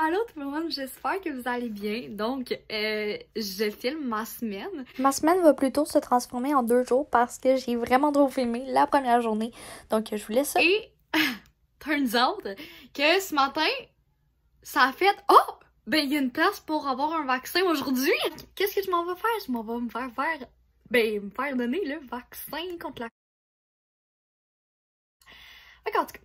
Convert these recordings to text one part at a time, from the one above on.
Allô tout le monde, j'espère que vous allez bien. Donc, je filme ma semaine. Ma semaine va plutôt se transformer en 2 jours parce que j'ai vraiment trop filmé la première journée. Donc, je vous laisse ça. Et, turns out que ce matin, ça a fait... Oh! Ben, il y a une place pour avoir un vaccin aujourd'hui. Qu'est-ce que je m'en vais faire? Je m'en vais me faire faire... Ben, me faire donner le vaccin contre la... Fait en tout cas,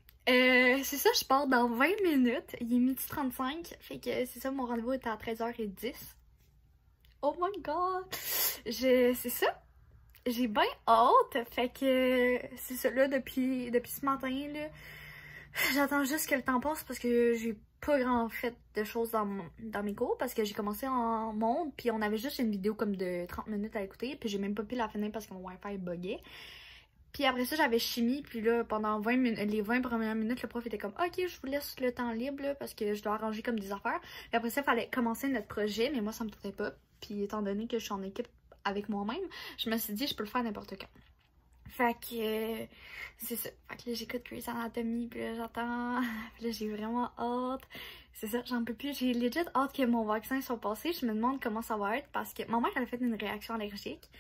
c'est ça, je pars dans 20 minutes. Il est 12h35. Fait que c'est ça, mon rendez-vous est à 13h10. Oh my god! C'est ça. J'ai bien hâte. Fait que c'est ça là, depuis ce matin, là. J'attends juste que le temps passe parce que j'ai pas grand fait de choses dans mes cours parce que j'ai commencé en monde puis on avait juste une vidéo comme de 30 minutes à écouter puis j'ai même pas pu la finir parce que mon wifi buguait. Puis après ça, j'avais chimie, puis là, pendant 20 les 20 premières minutes, le prof était comme « Ok, je vous laisse le temps libre, là, parce que je dois arranger comme des affaires. » Puis après ça, il fallait commencer notre projet, mais moi, ça me tentait pas. Puis étant donné que je suis en équipe avec moi-même, je me suis dit « Je peux le faire n'importe quand. » Fait que c'est ça. Fait que là, j'écoute Grey's Anatomy, puis là, j'attends. Puis là, j'ai vraiment hâte. C'est ça, j'en peux plus. J'ai legit hâte que mon vaccin soit passé. Je me demande comment ça va être, parce que ma mère, elle a fait une réaction allergique.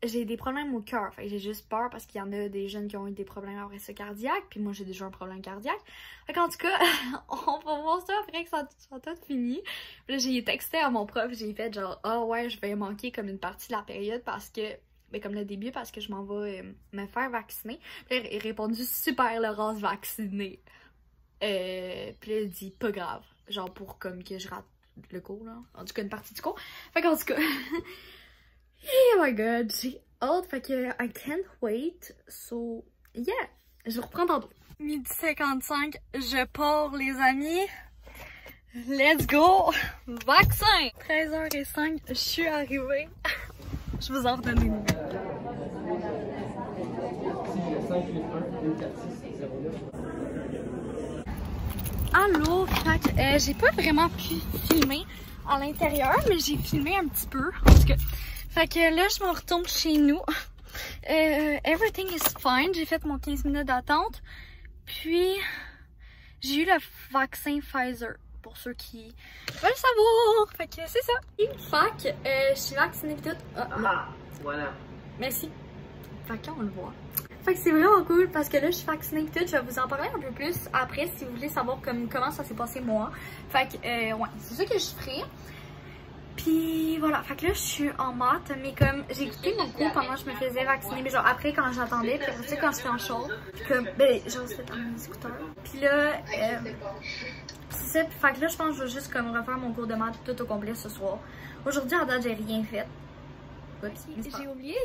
J'ai des problèmes au cœur, fait que j'ai juste peur parce qu'il y en a des jeunes qui ont eu des problèmes après ça cardiaque, puis moi j'ai déjà un problème cardiaque. Fait qu'en tout cas, on va voir ça après que ça soit tout fini. Puis là, j'ai texté à mon prof, j'ai fait genre « Ah ouais, je vais manquer comme une partie de la période parce que... » Ben comme le début parce que je m'en vais me faire vacciner. Puis là, il a répondu « Super Laurence vaccinée. » Puis là, il dit « Pas grave. » Genre pour comme que je rate le cours là. En tout cas, une partie du cours. Fait qu'en tout cas... Oh my god, j'ai hâte, fait que I can't wait, so yeah, je reprends tantôt. 12h55, je pars les amis, let's go, vaccin! 13h05, je suis arrivée, je vous en redonne une nouvelle. Allô, fait que j'ai pas vraiment pu filmer à l'intérieur, mais j'ai filmé un petit peu, en tout cas. Fait que là, je me retourne chez nous. Everything is fine. J'ai fait mon 15 minutes d'attente. Puis, j'ai eu le vaccin Pfizer, pour ceux qui veulent savoir. Fait que c'est ça. Fait que je suis vaccinée pis tout. Voilà. Merci. Fait qu'on le voit. Fait que c'est vraiment cool parce que là, je suis vaccinée pis tout. Je vais vous en parler un peu plus après si vous voulez savoir comment ça s'est passé moi. Fait que, ouais, c'est ça que je ferai. Puis voilà, fait que là je suis en maths, mais comme j'ai écouté mon cours pendant que je me faisais vacciner, mais genre après quand j'attendais, puis après ça quand j'étais en show, puis comme, ben genre c'était dans mes écouteurs. Puis là, c'est ça, puis fait que là je pense que je vais juste comme refaire mon cours de maths tout au complet ce soir. Aujourd'hui en date j'ai rien fait. J'ai oublié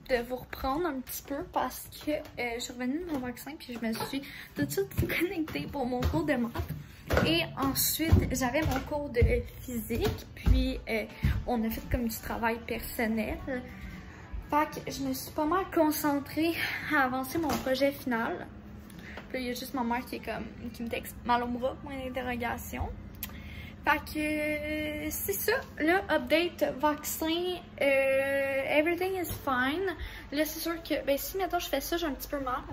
de vous reprendre un petit peu parce que je suis revenue de mon vaccin puis je me suis tout de suite connectée pour mon cours de maths. Et ensuite, j'avais mon cours de physique, puis on a fait comme du travail personnel. Fait que je me suis pas mal concentrée à avancer mon projet final. Puis il y a juste ma mère qui me texte mal au bras, point d'interrogation. Fait que c'est ça, là, update vaccin, everything is fine. Là, c'est sûr que, ben si mettons je fais ça, j'ai un petit peu mal.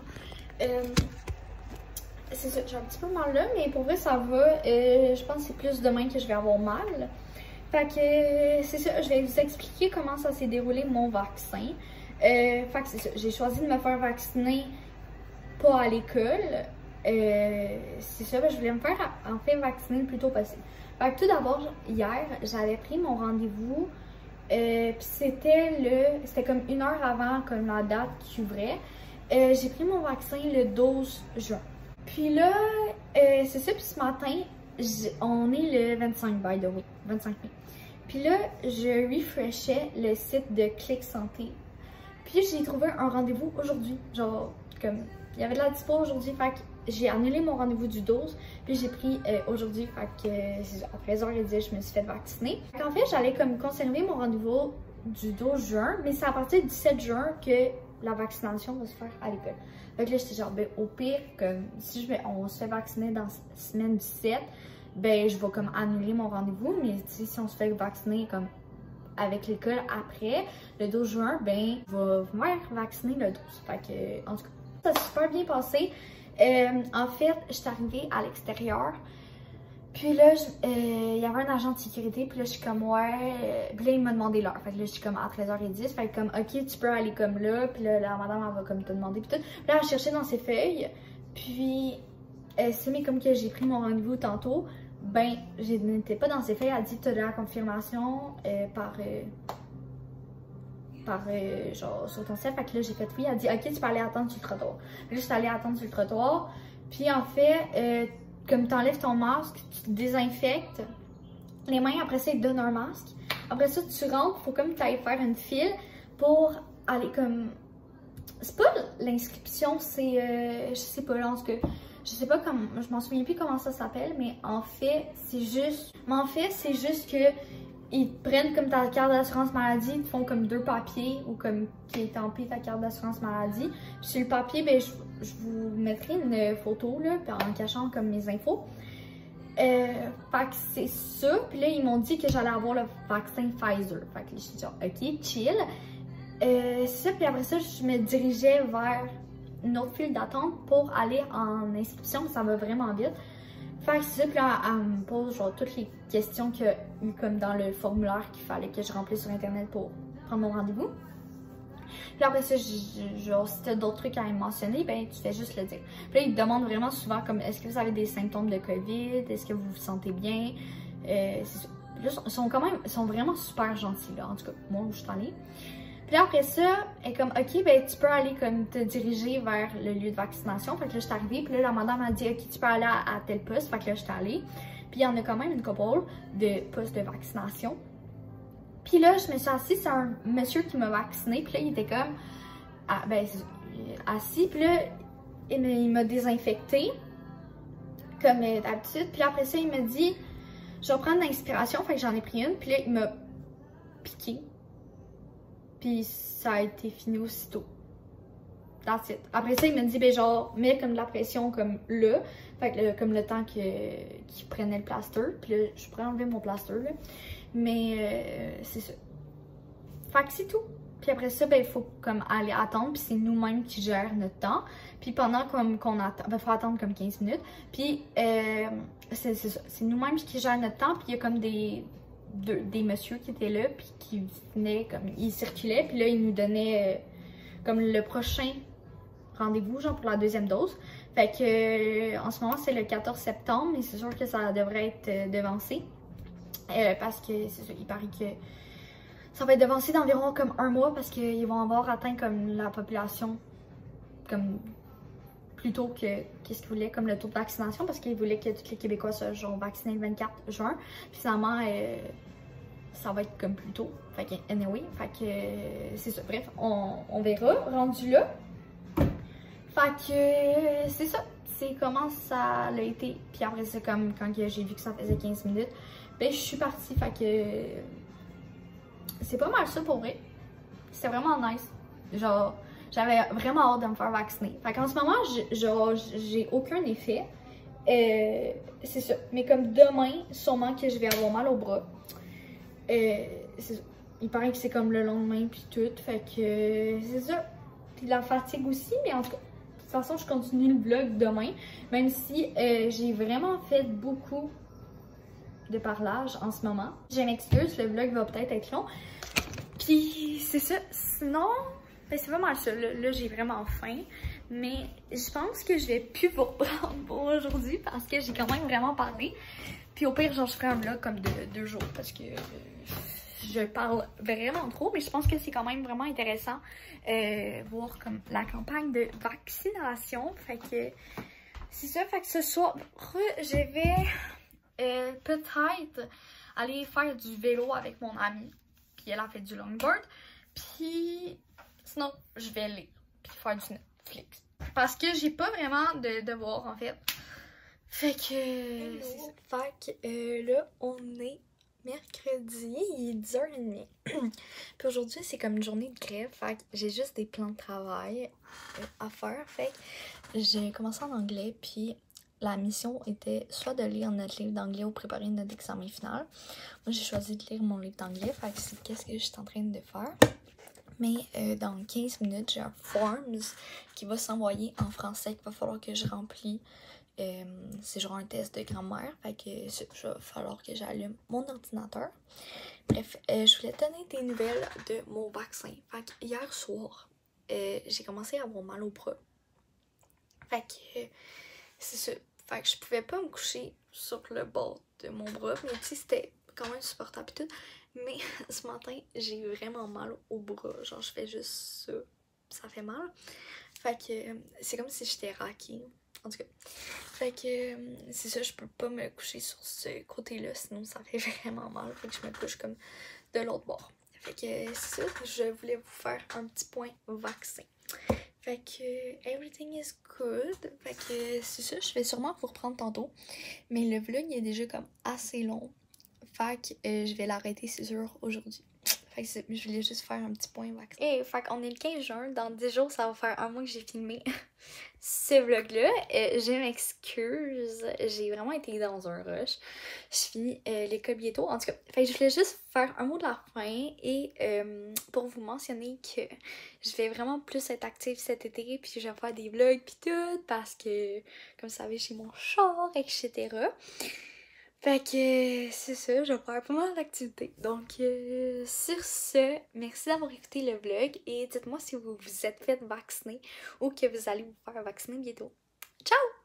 C'est ça, j'ai un petit peu mal là, mais pour vrai ça va. Je pense que c'est plus demain que je vais avoir mal. Fait que c'est ça, je vais vous expliquer comment ça s'est déroulé mon vaccin. Fait que c'est ça, j'ai choisi de me faire vacciner pas à l'école. C'est ça, je voulais me faire en fait vacciner le plus tôt possible. Fait que tout d'abord, hier, j'avais pris mon rendez-vous. Puis c'était comme 1 heure avant comme la date qui ouvrait. J'ai pris mon vaccin le 12 juin. Puis là, c'est ça, puis ce matin, on est le 25, by the way, 25 mai. Puis là, je refreshais le site de Clic Santé. Puis j'ai trouvé un rendez-vous aujourd'hui, genre, comme, il y avait de la dispo aujourd'hui, fait que j'ai annulé mon rendez-vous du 12, puis j'ai pris aujourd'hui, fait que à 13h10, je me suis fait vacciner. En fait, j'allais comme conserver mon rendez-vous du 12 juin, mais c'est à partir du 17 juin que la vaccination va se faire à l'école. Fait que là, j'étais genre, ben, au pire, comme si on se fait vacciner dans la semaine du 7, ben, je vais comme annuler mon rendez-vous, mais si on se fait vacciner comme avec l'école après, le 12 juin, ben, je vais me faire vacciner le 12. Fait que, en tout cas, ça s'est super bien passé. En fait, je suis arrivée à l'extérieur, Puis là, il y avait un agent de sécurité, puis là, je suis comme, ouais. Puis là, il m'a demandé l'heure. Fait que là, je suis comme à 13h10. Fait que comme, ok, tu peux aller comme là. Puis là, la madame, elle va comme te demander. Puis tout. Puis là, elle cherchait dans ses feuilles. Puis, c'est mais comme que j'ai pris mon rendez-vous tantôt, ben, je n'étais pas dans ses feuilles. Elle dit, tu as de la confirmation genre, sur ton site. Fait que là, j'ai fait oui. Elle dit, ok, tu peux aller attendre sur le trottoir. Puis là, je suis allée attendre sur le trottoir. Puis en fait, comme tu enlèves ton masque, tu te désinfectes les mains, après ça, ils te donnent un masque. Après ça, tu rentres, faut comme tu ailles faire une file pour aller comme... C'est pas l'inscription, c'est... je sais pas, là, en tout cas, je sais pas comment... Je m'en souviens plus comment ça s'appelle, mais en fait, c'est juste... Mais en fait, c'est juste que ils prennent comme ta carte d'assurance maladie, ils te font comme 2 papiers ou comme qui est estampé ta carte d'assurance maladie. Puis sur le papier, ben je vous mettrai une photo là, en cachant comme mes infos. Fait que c'est ça. Puis là, ils m'ont dit que j'allais avoir le vaccin Pfizer. Fait que là, je suis genre, ok, chill. C'est ça. Puis après ça, je me dirigeais vers une autre file d'attente pour aller en inscription. Ça va vraiment vite. Fait que c'est ça, puis là, elle me pose genre toutes les questions qu'il y a eu comme dans le formulaire qu'il fallait que je remplisse sur internet pour prendre mon rendez-vous. Puis après ça, genre si t'as d'autres trucs à me mentionner, ben tu fais juste le dire. Puis là, ils te demandent vraiment souvent comme est-ce que vous avez des symptômes de COVID, est-ce que vous vous sentez bien, c'est ça. Puis là, ils sont vraiment super gentils là, en tout cas, moi où je suis allée. Puis là, après ça, elle est comme, ok, ben tu peux aller comme te diriger vers le lieu de vaccination. Fait que là, je suis arrivée. Puis là, la madame a dit, ok, tu peux aller à tel poste. Fait que là, je suis allée. Puis il y en a quand même une couple de postes de vaccination. Puis là, je me suis assise, c'est un monsieur qui m'a vacciné. Puis là, il était comme, assis. Puis là, il m'a désinfecté, comme d'habitude. Puis là, après ça, il m'a dit, je vais prendre l'inspiration. Fait que j'en ai pris une. Puis là, il m'a piqué. Puis ça a été fini aussitôt. That's it. Après ça, il m'a dit, ben genre, mets comme de la pression comme là. Fait que comme le temps qu'il prenait le plaster. Puis là, je pourrais enlever mon plaster là. Mais c'est ça. Fait que c'est tout. Puis après ça, ben il faut comme aller attendre. Puis c'est nous-mêmes qui gèrent notre temps. Puis pendant qu'on attend, ben faut attendre comme 15 minutes. Puis c'est ça. C'est nous-mêmes qui gèrent notre temps. Puis il y a comme des messieurs qui étaient là, puis qui venaient, comme, ils circulaient, puis là, ils nous donnaient comme le prochain rendez-vous, genre pour la 2e dose. Fait que, en ce moment, c'est le 14 septembre, mais c'est sûr que ça devrait être devancé, parce que, c'est ça, il paraît que ça va être devancé d'environ comme 1 mois, parce qu'ils vont avoir atteint comme la population, comme plus tôt que qu'est-ce qu'ils voulaient, comme le taux de vaccination, parce qu'ils voulaient que tous les Québécois soient genre vaccinés le 24 juin. Puis finalement, ça va être comme plus tôt. Fait que, anyway, fait que c'est ça. Bref, on verra, rendu là. Fait que c'est ça. C'est comment ça a été. Puis après, c'est comme quand j'ai vu que ça faisait 15 minutes, ben je suis partie. Fait que c'est pas mal ça pour vrai. C'était vraiment nice. Genre, j'avais vraiment hâte de me faire vacciner. Fait qu'en ce moment, j'ai aucun effet. C'est ça. Mais comme demain, sûrement que je vais avoir mal au bras. C'est ça. Il paraît que c'est comme le lendemain puis tout. Fait que c'est ça. Puis la fatigue aussi. Mais en tout cas, de toute façon, je continue le vlog demain. Même si j'ai vraiment fait beaucoup de parlage en ce moment. Je m'excuse, le vlog va peut-être être long. Puis c'est ça. Sinon... ben c'est vraiment ça, là j'ai vraiment faim, mais je pense que je vais plus vous reprendre pour aujourd'hui parce que j'ai quand même vraiment parlé. Puis au pire, genre je ferai un vlog comme de 2 jours parce que je parle vraiment trop, mais je pense que c'est quand même vraiment intéressant voir comme la campagne de vaccination. Fait que c'est ça, fait que ce soir, je vais peut-être aller faire du vélo avec mon amie. Puis elle a fait du longboard, puis... sinon, je vais lire puis faire du Netflix. Parce que j'ai pas vraiment de devoirs en fait. Fait que... c'est ça. Fait que là, on est mercredi, il est 10h30. Puis aujourd'hui, c'est comme une journée de grève. Fait que j'ai juste des plans de travail à faire. Fait que j'ai commencé en anglais. Puis la mission était soit de lire notre livre d'anglais ou préparer notre examen final. Moi, j'ai choisi de lire mon livre d'anglais. Fait que c'est qu'est-ce que je suis en train de faire. Mais dans 15 minutes, j'ai un forms qui va s'envoyer en français qu'il va falloir que je remplis c'est genre un test de grammaire. Fait que il va falloir que j'allume mon ordinateur. Bref, je voulais te donner des nouvelles de mon vaccin. Fait que hier soir, j'ai commencé à avoir mal au bras. Fait que c'est ça. Fait que je pouvais pas me coucher sur le bord de mon bras. Mais tu sais, c'était quand même supportable et tout. Mais ce matin, j'ai vraiment mal au bras. Genre, je fais juste ça. Ça fait mal. Fait que c'est comme si j'étais raquée. En tout cas. Fait que c'est ça, je peux pas me coucher sur ce côté-là. Sinon, ça fait vraiment mal. Fait que je me couche comme de l'autre bord. Fait que c'est ça. Je voulais vous faire un petit point vaccin. Fait que everything is good. Fait que c'est ça, je vais sûrement vous reprendre tantôt. Mais le vlog est déjà comme assez long. Fait que je vais l'arrêter, c'est sûr, aujourd'hui. Fait que je voulais juste faire un petit point vaccin. Et fait qu'on est le 15 juin. Dans 10 jours, ça va faire un mois que j'ai filmé ce vlog-là. Je m'excuse. J'ai vraiment été dans un rush. Je finis l'école bientôt. En tout cas, fait que je voulais juste faire un mot de la fin et pour vous mentionner que je vais vraiment plus être active cet été. Puis je vais faire des vlogs puis tout parce que, comme vous savez, j'ai mon char, etc. Fait que c'est ça, je vais faire pas mal d'activités. Donc sur ce, merci d'avoir écouté le vlog et dites-moi si vous vous êtes fait vacciner ou que vous allez vous faire vacciner bientôt. Ciao!